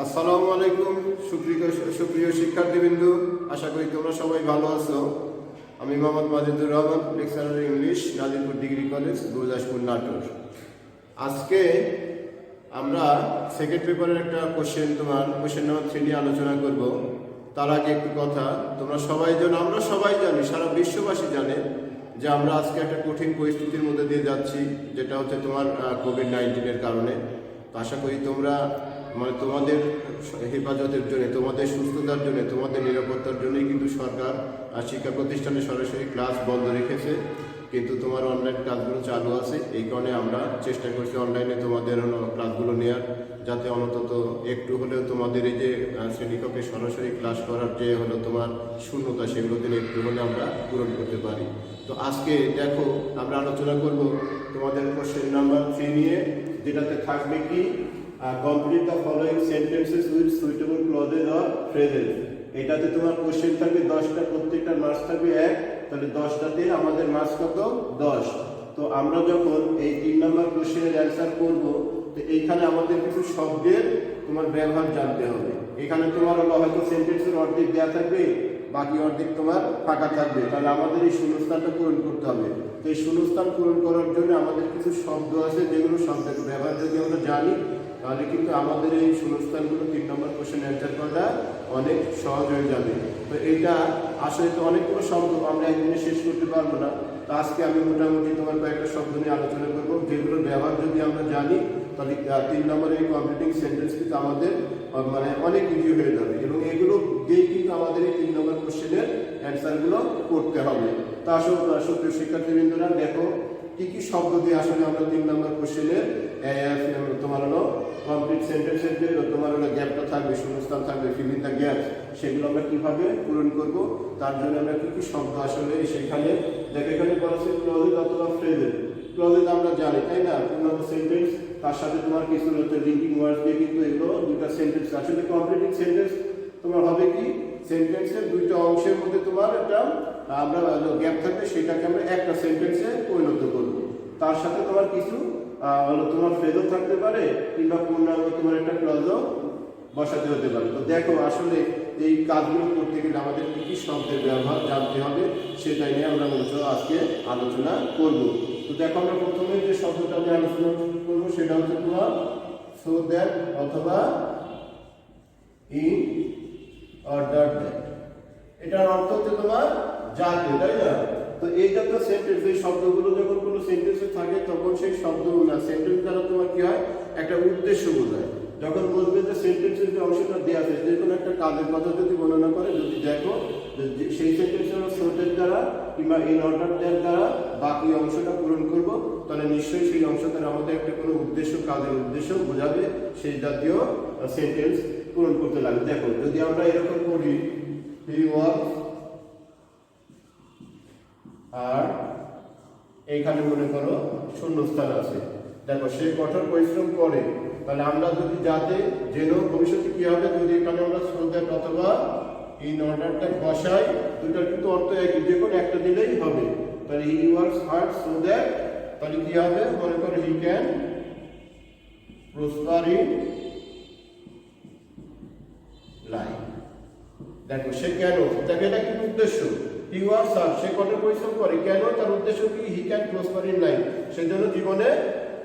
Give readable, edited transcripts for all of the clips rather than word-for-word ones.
আসসালামু আলাইকুম সুপ্রিয় শিক্ষার্থীবৃন্দ, আশা করি তোমরা সবাই ভালো আছো। আমি Mohammad Majidur Rahman, lecturer English, Nazirpur degree college, Gurudaspur, Natore. আজকে আমরা সেকেন্ড পেপারের একটা কোশ্চেন নাম্বার 3 নিয়ে আলোচনা করব। তার আগে একটু কথা, তোমরা সবাই জানো, আমরা সবাই জানি, সারা বিশ্ববাসী জানে যে আমরা আজকে একটা কঠিন পরিস্থিতির মধ্যে দিয়ে যাচ্ছি, যেটা হচ্ছে তোমার কোভিড-19-এর কারণে। তো আশা করি তোমরা তোমাদের হেফাজতের জন্য, তোমাদের সুস্থতার জন্য, তোমাদের নিরাপত্তার জন্যই কিন্তু সরকার শিক্ষা প্রতিষ্ঠানে সরাসরি ক্লাস বন্ধ রেখেছে, কিন্তু তোমার অনলাইন ক্লাসগুলো চালু আছে। এই কারণে আমরা চেষ্টা করছি অনলাইনে তোমাদের ক্লাসগুলো নেওয়ার, যাতে অন্তত একটু হলেও তোমাদের এই যে শ্রেণীকক্ষে সরাসরি ক্লাস করার যে হলো তোমার শূন্যতা, সেগুলোতে একটু হলে আমরা পূরণ করতে পারি। তো আজকে দেখো আমরা আলোচনা করব তোমাদের কোশ্চেন নাম্বার 3 নিয়ে, যেটাতে থাকবে কি complete the following sentences with suitable clauses or phrases. এটাতে তোমার কোশ্চেন থাকবে 10টা, প্রত্যেকটার মার্কস থাকবে 1, তাহলে 10টাতে আমাদের মার্কস কত? 10। তো আমরা যখন এই 3 নম্বর কোশ্চেনের অ্যান্সার করব, তো এইখানে আমাদের কিছু শব্দের তোমার ব্যবহার জানতে হবে। এখানে তোমার হয়তো সেন্টেন্সের অর্ধেক দেওয়া থাকবে, বাকি অর্ধেক তোমার ফাঁকা থাকবে, তাহলে আমাদের এই শূন্যস্থানটা পূরণ করতে হবে। তো এই শূন্যস্থান পূরণ করার জন্য আমাদের কিছু শব্দ আছে, যেগুলো শব্দের ব্যবহার যদি আমরা জানি, তাহলে কিন্তু আমাদের এই শূন্যস্থানগুলো 3 নম্বর কোশ্চেন অ্যান্সার করা অনেক সহজ হয়ে যাবে। তো এটা আসলে তো অনেকগুলো শব্দ আমরা একদিনে শেষ করতে পারবো না। তো আজকে আমি মোটামুটি তোমার কয়েকটা শব্দ নিয়ে আলোচনা করবো, যেগুলোর ব্যবহার যদি আমরা জানি, তাহলে 3 নম্বরের এই কমপ্লিটিং সেন্টেন্স কিন্তু আমাদের অনেক ইজি হয়ে যাবে, এবং এগুলো দিয়েই কিন্তু আমাদের এই 3 নম্বর কোশ্চেনের অ্যান্সারগুলো করতে হবে। তা আসলে সুপ্রিয় শিক্ষার্থীবৃন্দরা, দেখো কি কি শব্দ দিয়ে আসলে আমরা 3 নম্বর কোশ্চেনের তোমার হলো কমপ্লিট সেন্টেন্সের যে তোমার হলো গ্যাপটা থাকবে, শূন্যস্থান থাকবে, ফিল ইন দ্য গ্যাপস, সেগুলো আমরা কিভাবে পূরণ করব, তার জন্য আমরা কি কি শব্দ আসলে সেখানে দেখো। এখানে বলা আছে ক্লজেস অথবা ফ্রেজেস। ক্লজেস আমরা জানি, তাই না, পূর্ণাঙ্গ সেন্টেন্স, তার সাথে তোমার কিছু লিঙ্কিং ওয়ার্ডস দিয়ে কিন্তু এগুলো দুটো সেন্টেন্স। আসলে কমপ্লিটিং সেন্টেন্স তোমার হবে কি, সেন্টেন্সের দুইটা অংশের মধ্যে তোমার একটা আমরা গ্যাপ থাকবে, সেটাকে আমরা একটা সেন্টেন্সে পরিণত করব। তার সাথে তোমার কিছু তোমার ফ্রেজও থাকতে পারে, কিংবা পূর্ণাঙ্গ তোমার একটা ক্লজও বসাতে হতে পারে। তো দেখো আসলে এই কাজগুলো করতে গেলে আমাদের কি কি শব্দের ব্যবহার জানতে হবে, সেটাই নিয়ে আমরা মূলত আজকে আলোচনা করব। তো দেখো আমরা প্রথমে যে শব্দটা নিয়ে আলোচনা করবো, সেটা হচ্ছে তোমার সো দ্যাট অথবা ইন অর্ডার দ্যাট। এটার অর্থ হচ্ছে তোমার যাতে, তাই না। তো এই জাতীয় সেন্টেন্স, এই শব্দগুলো যখন কোনো সেন্টেন্সে থাকে, তখন সেই শব্দগুলো না সেন্টেন্স দ্বারা তোমার কি হয়, একটা উদ্দেশ্য বোঝায়। যখন বলবে যে সেন্টেন্সের যে অংশটা দেওয়া আছে, যে কোনো একটা কাজের কথা যদি বর্ণনা করে, যদি দেখো সেই সেন্টেন্সের সোটের দ্বারা কিংবা ইন অর্ডার দ্যাট দ্বারা বাকি অংশটা পূরণ করব, তাহলে নিশ্চয়ই সেই অংশ দ্বারা আমাদের একটা কোনো উদ্দেশ্য, কাজের উদ্দেশ্য বোঝাবে, সেই জাতীয় সেন্টেন্স পূরণ করতে লাগে। দেখো যদি আমরা এরকম করি, হি ওয়াজ, আর এইখানে মনে করো শূন্যস্থান আছে, দেখো সে কঠোর পরিশ্রম করে, তাহলে আমরা যদি যাতে যেন ভবিষ্যতে কি হবে, যদি এখানে আমরা সো দ্যাট অথবা ইন অর্ডারটা বসাই, দুটার কিন্তু অর্থ একই, যে কোনো একটা দিলেই হবে। তাহলে he works hard so that, তাহলে কি হবে, মনে করো he can prosper in life. দেখো সে কেন, দেখো এটা কি উদ্দেশ্য, হি ওয়ার্কস হার্ড, সে কঠোর পরিশ্রম করে, কেন, তার উদ্দেশ্য কি, he can prosper in life, সেজন্য জীবনে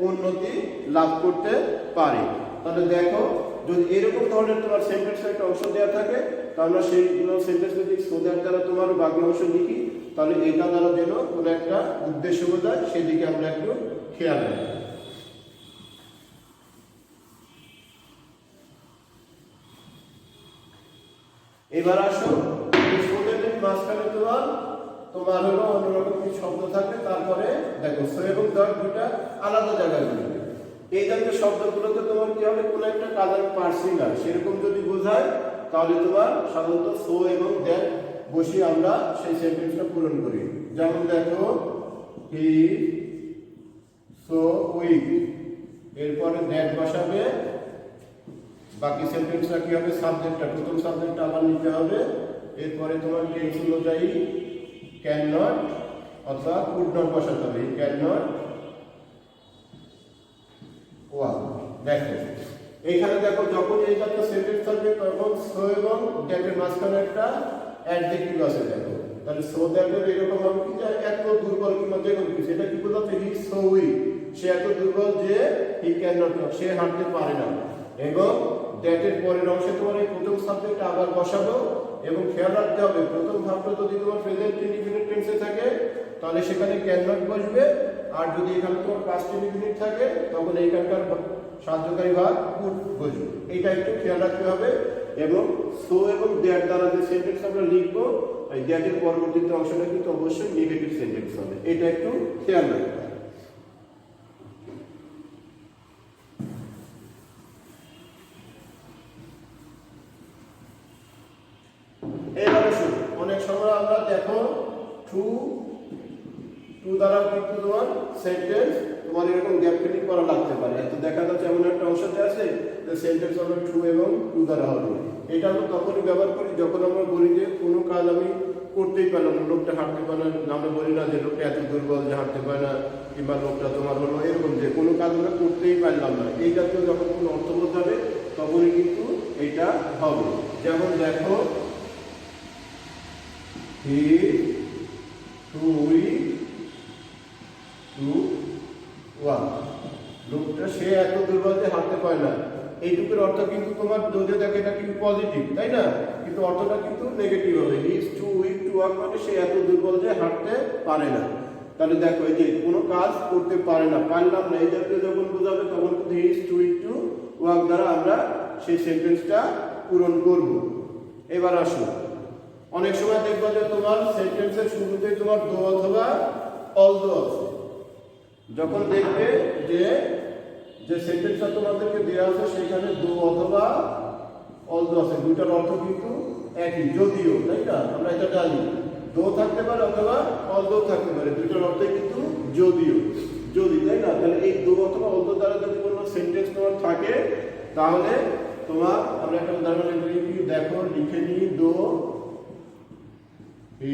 উন্নতি লাভ করতে পারে। তাহলে দেখো যদি এরকম ধরনের তোমার সেন্টেন্সের একটা অংশ দেওয়া থাকে, তাহলে সেইগুলো সেন্টেন্স যদি সো দ্যাট দ্বারা তোমার বাকি অংশ লিখি, তাহলে এটা দ্বারা যেন কোনো একটা উদ্দেশ্য বোঝায়, সেদিকে আমরা একটু খেয়াল রাখি। এবার আসো মাঝখানে তোমার হলো অন্যরকম কিছু শব্দ থাকবে, তারপরে দেখো সো এবং দ্যাট দুটা আলাদা জায়গায় বলবে। এই জাতীয় শব্দগুলোতে তোমার কি হবে, কোনো একটা কাজ আমি পারছি না সেরকম যদি বোঝায়, তাহলে তোমার সাধারণত সো এবং দ্যাট বসিয়ে আমরা সেই সেন্টেন্সটা পূরণ করি। যেমন দেখো হি সো উইক, এরপরে দ্যাট বসাবে, বাকি সেন্টেন্সটা কি হবে, সাবজেক্টটা, প্রথম সাবজেক্টটা আবার নিতে হবে, এরপরে তোমার টেন্স অনুযায়ী ক্যান নট অথবা কুড নট বসাতে হবে, ক্যান নট ওয়াক। দেখো এইখানে দেখো যখন এই জাতীয় সেন্টেন্স মাঝখানে একটা অ্যাডজেক্টিভ আছে দেখো, তাহলে সো দ্যাটের এরকম হবে কি যে এত দুর্বল কিংবা যে কোনো কিছু, এটা কি বোঝাচ্ছে? হি সো উইক, সে এত দুর্বল যে হি ক্যান নট ওয়াক, সে হাঁটতে পারে না। এবং দ্যাটের পরের অংশে তোমার এই প্রথম সাবজেক্ট আবার বসাবো, এবং খেয়াল রাখতে হবে প্রথম ভাবটা যদি তোমার প্রেজেন্ট ইনডিফিনিট টেন্সে থাকে তাহলে সেখানে ক্যান নট বসবে, আর যদি এখানে তোমার পাস্ট ইনডিফিনিট থাকে তখন এইখানকার সাহায্যকারী ভাগ কুড বসবে। এইটা একটু খেয়াল রাখতে হবে। এবং সো এবং দ্যাট দ্বারা যে সেন্টেন্স আমরা লিখবো, এই দ্যাটের পরবর্তীতে অংশটা কিন্তু অবশ্যই নেগেটিভ সেন্টেন্স হবে, এটা একটু খেয়াল রাখতে হবে। এবারে শুনো, অনেক সময় আমরা দেখো টু দ্বারা কিন্তু তোমার সেন্টেন্স তোমার এরকম গ্যাপ ফিলিং করা লাগতে পারে। তো দেখা যাচ্ছে এমন একটা অংশতে আছে যে সেন্টেন্স আমরা টু এবং টু দ্বারা হবে। এটা আমরা তখনই ব্যবহার করি যখন আমরা বলি যে কোনো কাজ আমি করতেই পারলাম না, লোকটা হাঁটতে পারে না, আমরা বলি না যে লোকটা এত দুর্বল যে হাঁটতে পারে না, কিংবা লোকটা তোমার হলো এরকম যে কোনো কাজ আমরা করতেই পারলাম না, এই জাতীয় যখন কোনো অর্থ বোঝাবে তখনই কিন্তু এইটা হবে। যেমন দেখো হি টু উইক টু ওয়াক, লোকটা সে এত দুর্বল যে হাঁটতে পারে না, এইটুকুর অর্থ কিন্তু তোমার যদি দেখে এটা কিন্তু পজিটিভ, তাই না? কিন্তু অর্থটা কিন্তু নেগেটিভ হবে। He is too weak to walk মানে সে এত দুর্বল যে হাঁটতে পারে না। তাহলে দেখো এই যে কোনো কাজ করতে পারে না, পারলাম না, এই জাতীয় যখন বোঝাবে তখন কিন্তু he is too weak to walk দ্বারা আমরা সেই সেন্টেন্সটা পূরণ করব। এবার আসো, অনেক সময় দেখবা যে তোমার সেন্টেন্সের শুরুতেই তোমার দো অথবা অলদো আছে। যখন দেখবে যে সেন্টেন্সটা তোমাদেরকে দেওয়া আছে সেখানে দো অথবা অলদো আছে, দুইটার অর্থ কিন্তু একই, যদিও, তাই না? আমরা এটা জানি দো থাকতে পারে অথবা অলদো থাকতে পারে, দুইটার অর্থ কিন্তু যদিও, যদি, তাই না? তাহলে এই দো অথবা অলদো দ্বারা যদি কোনো সেন্টেন্স তোমার থাকে তাহলে তোমার, আমরা একটা উদাহরণ দেখো, লিখে নিই দো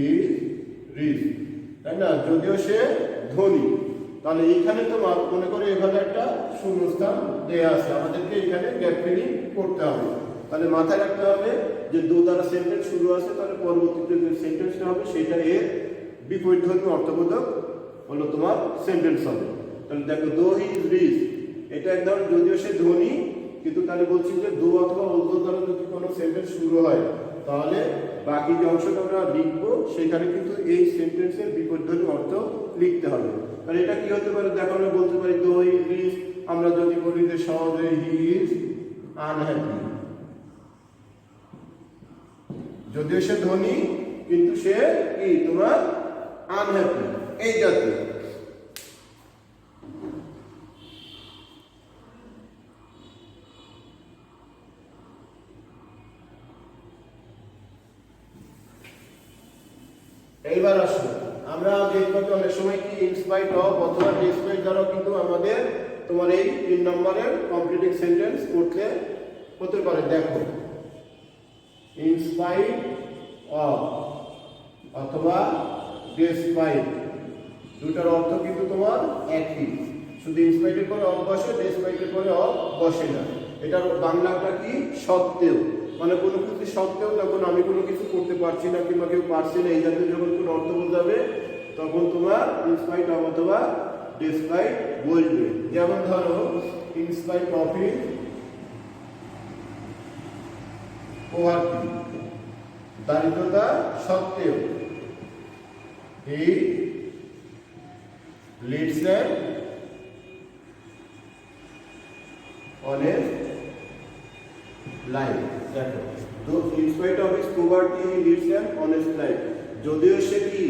ইজ রিচ, তাই না? যদিও সে ধনী, তাহলে এইখানে তোমার মনে করে এভাবে একটা শূন্যস্থান দেয়া আছে, আমাদেরকে এখানে গ্যাপ ফিলিং করতে হবে। তাহলে মাথায় রাখতে হবে যে দো দ্বারা সেন্টেন্স শুরু আছে, তাহলে পরবর্তীতে যে সেন্টেন্সটা হবে সেটা এর বিপরীতধর্মী অর্থবোধক হলো তোমার সেন্টেন্স হবে। তাহলে দেখো দো হি ইজ রিচ, এটা একদম যদিও সে ধনী, কিন্তু তাহলে বলছি যে দো অথবা অলদো দ্বারা যদি কোনো সেন্টেন্স শুরু হয় তাহলে বাকি যে অংশটা আমরা লিখবো সেখানে কিন্তু এই সেন্টেন্সের বিপরীতধর্মী অর্থ লিখতে হবে। তাহলে এটা কি হতে পারে দেখো, আমরা বলতে পারি দো হি ইজ রিচ, আমরা যদি বলি যে সহজে হি ইজ আনহ্যাপি, যদিও সে ধনী কিন্তু সে কি তোমার আনহ্যাপি, এই জাতীয়। এইবার আসো, আমরা দেখবো যে অনেক সময় কি ইনস্পাইট অফ অথবা ডিসপাইট দ্বারা কিন্তু আমাদের তোমার এই 3 নম্বরের কমপ্লিটিং সেন্টেন্স করতে হতে পারে। দেখো ইনস্পাইট অফ অথবা ডিসপাইট, দুটার অর্থ কিন্তু তোমার একই, শুধু ইনস্পাইটের পরে অফ বসে, ডিসপাইটের পরে অফ বসে না। এটার বাংলাটা কি? সত্ত্বেও, মানে কোনো কিছু সত্ত্বেও যখন আমি কোনো কিছু করতে পারছি না কিংবা কেউ পারছে না, এই জাতীয় যখন কোনো অর্থ বোঝাবে তখন তোমার ইনস্পাইট অফ অথবা ডিসপাইট বসবে। যেমন ধরো ইনস্পাইট অফ হিজ পভার্টি, দারিদ্রতা সত্ত্বেও, he leads an honest life. দেখো তো in spite of his poverty he leads an honest life, যদিও সে কি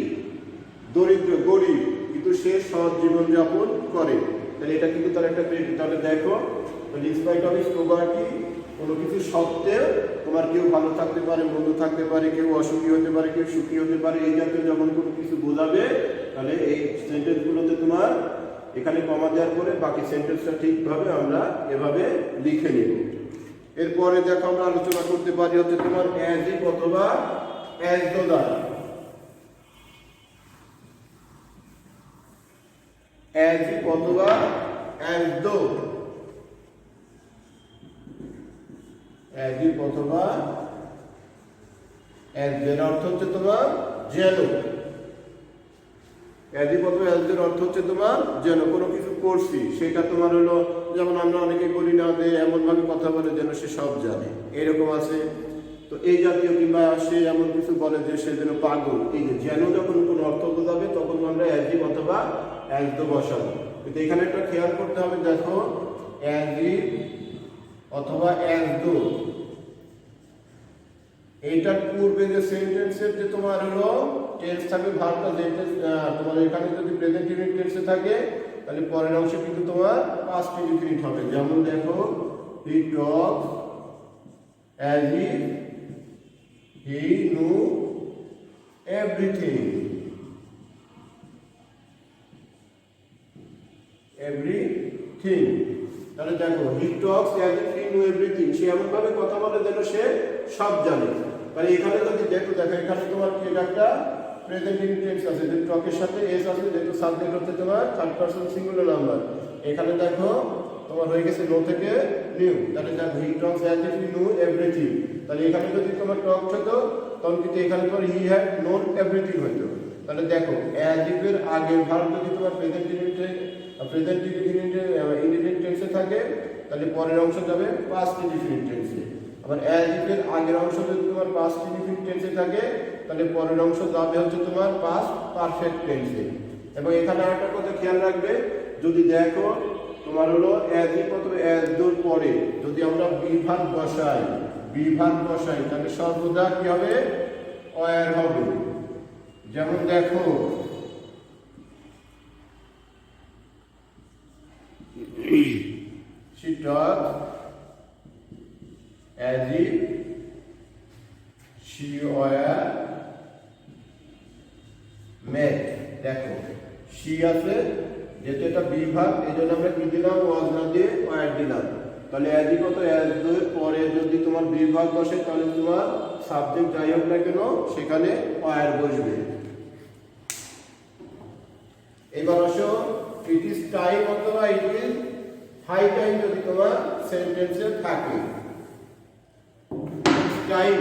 দরিদ্র, গরিব, কিন্তু সে সৎ জীবন যাপন করে। তাহলে এটা কিন্তু তার একটা ক্রেডিট। তাহলে দেখো ইনস্পাইট অফ হিজ পভার্টি, কোনো কিছু সত্ত্বেও তোমার কেউ ভালো থাকতে পারে, মন্দ থাকতে পারে, কেউ অসুখী হতে পারে, কেউ সুখী হতে পারে, এই জাতীয় যখন কোনো কিছু বোঝাবে তাহলে এই সেন্টেন্সগুলোতে তোমার এখানে কমা দেওয়ার পরে বাকি সেন্টেন্সটা ঠিকভাবে আমরা এভাবে লিখে নেব। এরপরে দেখো আমরা আলোচনা করতে পারি হচ্ছে তোমার অ্যাজ ইফ অথবা অ্যাজ দো দ্বারা। অ্যাজ ইফ অথবা অ্যাজ দো, অ্যাজ ইফ অথবা অ্যাজ এর অর্থ হচ্ছে তোমার যেন। অ্যাজ অথবা অ্যাজ এর অর্থ হচ্ছে তোমার যেন কোনো কিছু করছি সেটা তোমার হলো, যেমন আমরা অনেকে বলি না যে এমন ভাবে কথা বলে যেন সে সব জানে, এরকম আছে। তো এই জাতীয় কিংবা সে এমন কিছু বলে যে সে যেন পাগল, এই যে যেন যখন কোনো অর্থ বোঝাবে তখন আমরা অ্যাজ ইফ অথবা অ্যাজ দো বসাবো। কিন্তু এখানে একটা খেয়াল করতে হবে, দেখো অ্যাজ ইফ অথবা অ্যাজ দো, এইটার পূর্বে যে সেন্টেন্সের যে তোমার হলো টেন্স থাকে, ভার্বটা সেন্টেন্স তোমার এখানে যদি প্রেজেন্ট ইনডিফিনিট টেন্সে থাকে তাহলে পরের অংশে কিন্তু তোমার পাস্ট ইনডিফিনিট হবে। যেমন দেখো he talks as if he know everything, everything. তাহলে দেখো he talks as if he know everything, সে এমন ভাবে কথা বলে যেন সে সব জানে। তাহলে এখানে যদি দেখো এখানে তোমার কি একটা প্রেজেন্ট টেন্স আছে, যে টকের সাথে এস আছে, যেহেতু সাবজেক্ট হচ্ছে তোমার থার্ড পারসন সিঙ্গুলার নাম্বার। এখানে দেখো তোমার হয়ে গেছে নো থেকে নিউ, তাহলে দেখো he talks as if he know everything. তাহলে এখানে যদি তোমার টক হতো তখন কিন্তু এখানে তোমার হি হ্যাড নোন এভরিথিং হতো। তাহলে দেখো অ্যাজ ইফ এর আগের ভার্ব যদি তোমার প্রেজেন্ট ইনডিফিনিট টেন্সে থাকে তাহলে পরের অংশ যাবে পাস্ট ইনডিফিনিট টেন্সে। আবার অ্যাজ ইফ এর আগের অংশ যদি তোমার পাস্ট ইনডিফিনিট টেন্সে থাকে তাহলে পরের অংশ যাবে হচ্ছে তোমার পাস্ট পারফেক্ট টেন্সে। এবং এখানে আরেকটা কথা খেয়াল রাখবে, যদি দেখো তোমার হলো অ্যাজ ইফ অথবা অ্যাজ দোর পরে যদি আমরা বিভাগ বসাই তাহলে সর্বদা কি হবে, ওয়্যার হবে। যেমন দেখো she talked as if she were mad। দেখো she আছে যেহেতু এটা বিভাগ, এই জন্য আমরা কি দিলাম, ওয়াজ না দিয়ে ওয়্যার দিলাম। তাহলে অ্যাজ ইফ অথবা অ্যাজ দো এর পরে যদি তোমার বিভাগ বসে তাহলে তোমার সাবজেক্ট যাই হোক না কেন সেখানে ওয়্যার বসবে। এবার আসো ইট ইজ টাইম অথবা ইট ইজ হাই টাইম যদি তোমার সেন্টেন্সে থাকে। টাইম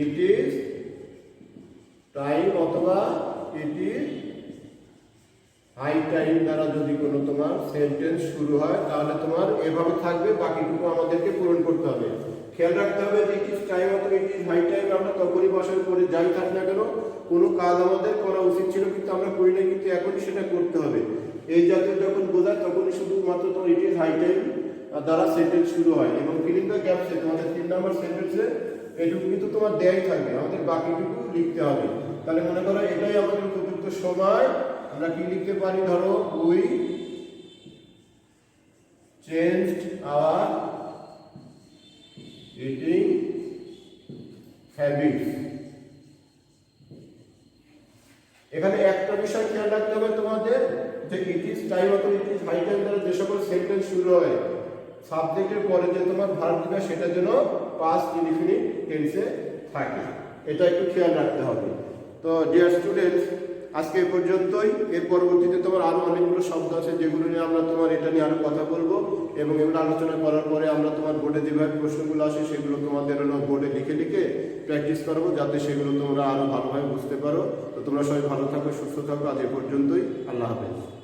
ইট ইজ টাইম অথবা ইট ইজ হাই টাইম দ্বারা যদি কোনো তোমার সেন্টেন্স শুরু হয় তাহলে তোমার এভাবে থাকবে, বাকিটুকু আমাদেরকে পূরণ করতে হবে। খেয়াল রাখতে হবে যে ইট ইজ টাইম অথবা ইট ইজ হাই টাইম আমরা তখনই বসার করে যাই থাক না কেন, কোনো কাজ আমাদের করা উচিত ছিল কিন্তু আমরা করি না, কিন্তু এখনই সেটা করতে হবে। এই জাতীয় যখন বোঝায় তখনই শুধুমাত্র তোমার ইট ইজ হাই টাইম দ্বারা সেন্টেন্স শুরু হয়। এবং ফিলিং দ্য গ্যাপসে তোমাদের 3 নম্বর সেন্টেন্সে এটুকু কিন্তু তোমার দেয়াই থাকবে, আমাদের বাকিটুকু লিখতে হবে। তাহলে মনে করো এটাই আমাদের উপযুক্ত সময়, আমরা কি লিখতে পারি, ধরো we changed our eating habits. এখানে একটা বিষয় খেয়াল রাখতে হবে তোমাদের, যে ইট ইজ টাইম অথবা ইট ইজ হাই টাইম দ্বারা যে সকল সেন্টেন্স শুরু হয় সাবজেক্টের পরে যে তোমার ভার্ব দিবে সেটা যেন পাস্ট ইনডিফিনিট টেন্সে থাকে, এটা একটু খেয়াল রাখতে হবে। তো ডিয়ার স্টুডেন্টস, আজকে এই পর্যন্তই। এর পরবর্তীতে তোমার আরো অনেকগুলো শব্দ আছে যেগুলো নিয়ে আমরা তোমার এটা নিয়ে আরো কথা বলবো, এবং এগুলো আলোচনা করার পরে আমরা তোমার বোর্ডে যেভাবে প্রশ্নগুলো আসে সেগুলো তোমাদের বোর্ডে লিখে প্র্যাকটিস করবো, যাতে সেগুলো তোমরা আরো ভালোভাবে বুঝতে পারো। তো তোমরা সবাই ভালো থাকো, সুস্থ থাকো। আজ এ পর্যন্তই। আল্লাহ হাফেজ।